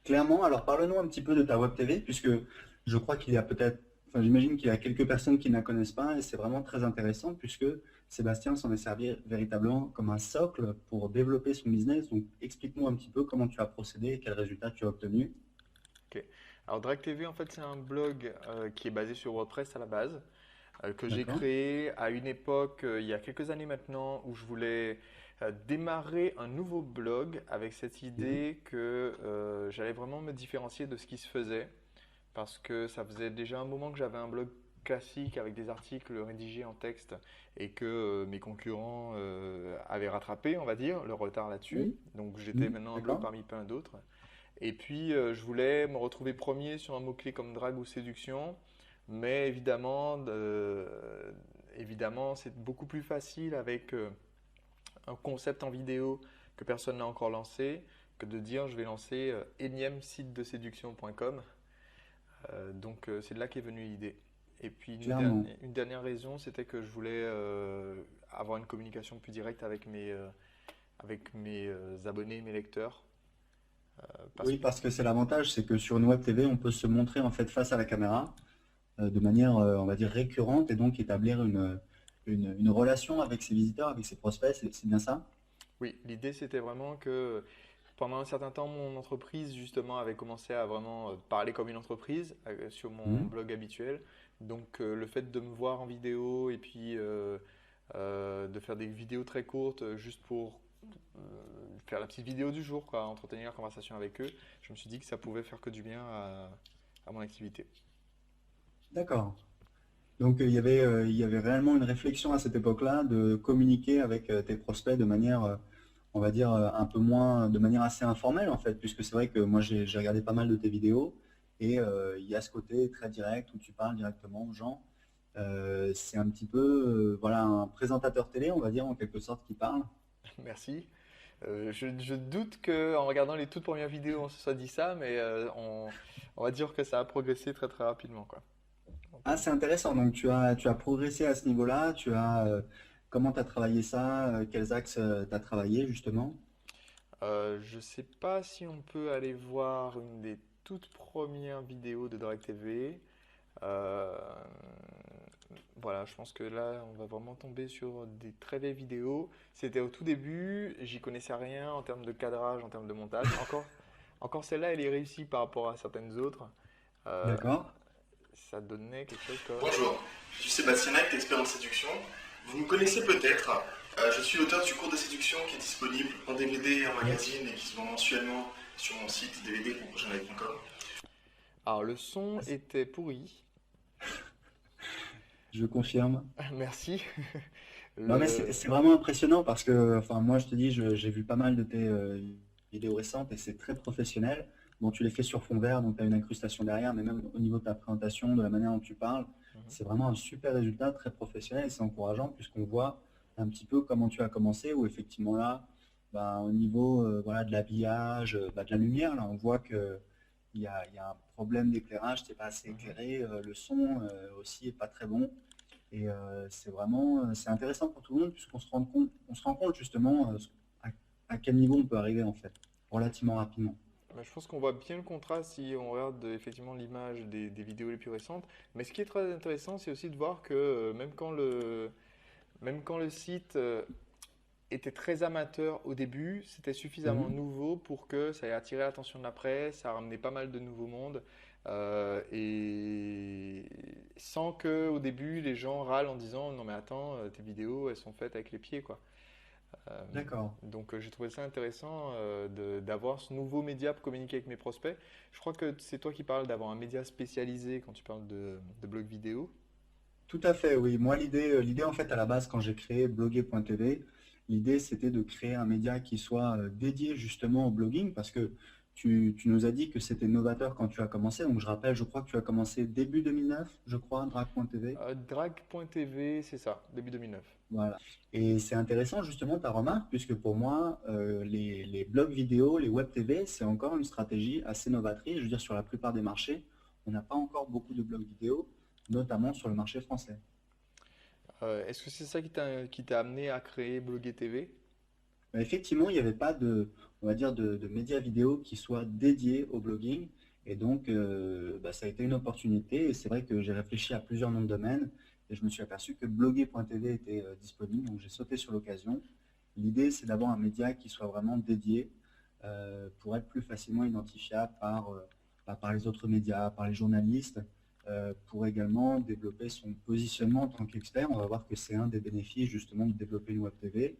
Clairement, alors parle-nous un petit peu de ta web TV, puisque je crois qu'il y a peut-être, enfin j'imagine qu'il y a quelques personnes qui ne la connaissent pas, et c'est vraiment très intéressant, puisque Sébastien s'en est servi véritablement comme un socle pour développer son business. Donc explique-nous un petit peu comment tu as procédé et quels résultats tu as obtenus. Ok. Alors Drag TV, en fait, c'est un blog qui est basé sur WordPress à la base, que j'ai D'accord? créé à une époque, il y a quelques années maintenant, où je voulais démarrer un nouveau blog avec cette Mhm. idée que j'allais vraiment me différencier de ce qui se faisait, parce que ça faisait déjà un moment que j'avais un blog classique avec des articles rédigés en texte et que mes concurrents avaient rattrapé, on va dire, le retard là-dessus. Oui? Donc j'étais Mhm. maintenant un blog D'accord? parmi plein d'autres. Et puis, je voulais me retrouver premier sur un mot-clé comme drague ou séduction, mais évidemment, c'est beaucoup plus facile avec un concept en vidéo que personne n'a encore lancé que de dire je vais lancer énième site de séduction.com. Donc, c'est de là qu'est venue l'idée. Et puis, Clairement. une dernière raison, c'était que je voulais avoir une communication plus directe avec mes abonnés, mes lecteurs. Parce Oui, que parce que c'est l'avantage, c'est que sur une web TV, on peut se montrer en fait face à la caméra de manière, on va dire, récurrente et donc établir une relation avec ses visiteurs, avec ses prospects, c'est bien ça? Oui, l'idée c'était vraiment que pendant un certain temps, mon entreprise justement avait commencé à vraiment parler comme une entreprise sur mon Mhm. blog habituel. Donc le fait de me voir en vidéo et puis de faire des vidéos très courtes juste pour euh, faire la petite vidéo du jour, quoi, entretenir la conversation avec eux, je me suis dit que ça pouvait faire que du bien à mon activité. D'accord. Donc il y avait réellement une réflexion à cette époque-là de communiquer avec tes prospects de manière, on va dire, un peu moins, de manière assez informelle en fait, puisque c'est vrai que moi j'ai regardé pas mal de tes vidéos et il y a ce côté très direct où tu parles directement aux gens. C'est un petit peu, voilà, un présentateur télé, on va dire en quelque sorte, qui parle. Merci. Je doute qu'en regardant les toutes premières vidéos, on se soit dit ça, mais on va dire que ça a progressé très très rapidement, quoi. Donc, Ah, c'est intéressant. Donc tu as progressé à ce niveau-là. Comment tu as travaillé ça? Quels axes tu as travaillé justement? je sais pas si on peut aller voir une des toutes premières vidéos de Direct TV. Euh, voilà, je pense que là, on va vraiment tomber sur des très vieilles vidéos. C'était au tout début, j'y connaissais rien en termes de cadrage, en termes de montage. Encore celle-là, elle est réussie par rapport à certaines autres. Euh, D'accord. Ça donnait quelque chose comme... Bonjour, je suis Sébastien Knight, expert en séduction. Vous me connaissez peut-être. Je suis l'auteur du cours de séduction qui est disponible en DVD et en magazine et qui se vend mensuellement sur mon site dvd.prochainlive.com. Alors, le son était pourri. Je confirme. Merci. Non, mais Le... c'est vraiment impressionnant parce que, enfin, moi, je te dis, j'ai vu pas mal de tes vidéos récentes et c'est très professionnel. Bon, tu les fais sur fond vert, donc tu as une incrustation derrière, mais même au niveau de ta présentation, de la manière dont tu parles, Mhm. c'est vraiment un super résultat, très professionnel et c'est encourageant puisqu'on voit un petit peu comment tu as commencé, où effectivement là, bah, au niveau voilà, de l'habillage, bah, de la lumière, là, on voit que il y a un problème d'éclairage, c'est pas assez Mhm. éclairé, le son aussi est pas très bon. Et c'est vraiment c'est intéressant pour tout le monde puisqu'on on se rend compte justement à, à quel niveau on peut arriver en fait, relativement rapidement. Bah, je pense qu'on voit bien le contraste si on regarde effectivement l'image des vidéos les plus récentes. Mais ce qui est très intéressant, c'est aussi de voir que même quand le site était très amateur au début, c'était suffisamment Mhm. nouveau pour que ça ait attiré l'attention de la presse, ça a ramené pas mal de nouveaux mondes, et sans que au début les gens râlent en disant non mais attends, tes vidéos elles sont faites avec les pieds quoi. Euh, D'accord. donc j'ai trouvé ça intéressant d'avoir ce nouveau média pour communiquer avec mes prospects. Je crois que c'est toi qui parles d'avoir un média spécialisé quand tu parles de blog vidéo. Tout à fait, oui. Moi, l'idée en fait à la base quand j'ai créé bloguer.tv, l'idée c'était de créer un média qui soit dédié justement au blogging parce que tu nous as dit que c'était novateur quand tu as commencé. Donc je rappelle, je crois que tu as commencé début 2009, je crois, drag.tv. Drag.tv, c'est ça, début 2009. Voilà. Et c'est intéressant justement ta remarque, puisque pour moi, les blogs vidéo, les web TV, c'est encore une stratégie assez novatrice. Je veux dire, sur la plupart des marchés, on n'a pas encore beaucoup de blogs vidéo, notamment sur le marché français. Est-ce que c'est ça qui t'a amené à créer Bloguer TV? Bah, effectivement, il n'y avait pas de, on va dire, de médias vidéo qui soit dédié au blogging. Et donc, bah, ça a été une opportunité. Et c'est vrai que j'ai réfléchi à plusieurs noms de domaine. Et je me suis aperçu que bloguer.tv était disponible. Donc, j'ai sauté sur l'occasion. L'idée, c'est d'avoir un média qui soit vraiment dédié pour être plus facilement identifiable par les autres médias, par les journalistes, pour également développer son positionnement en tant qu'expert. On va voir que c'est un des bénéfices justement de développer une web TV.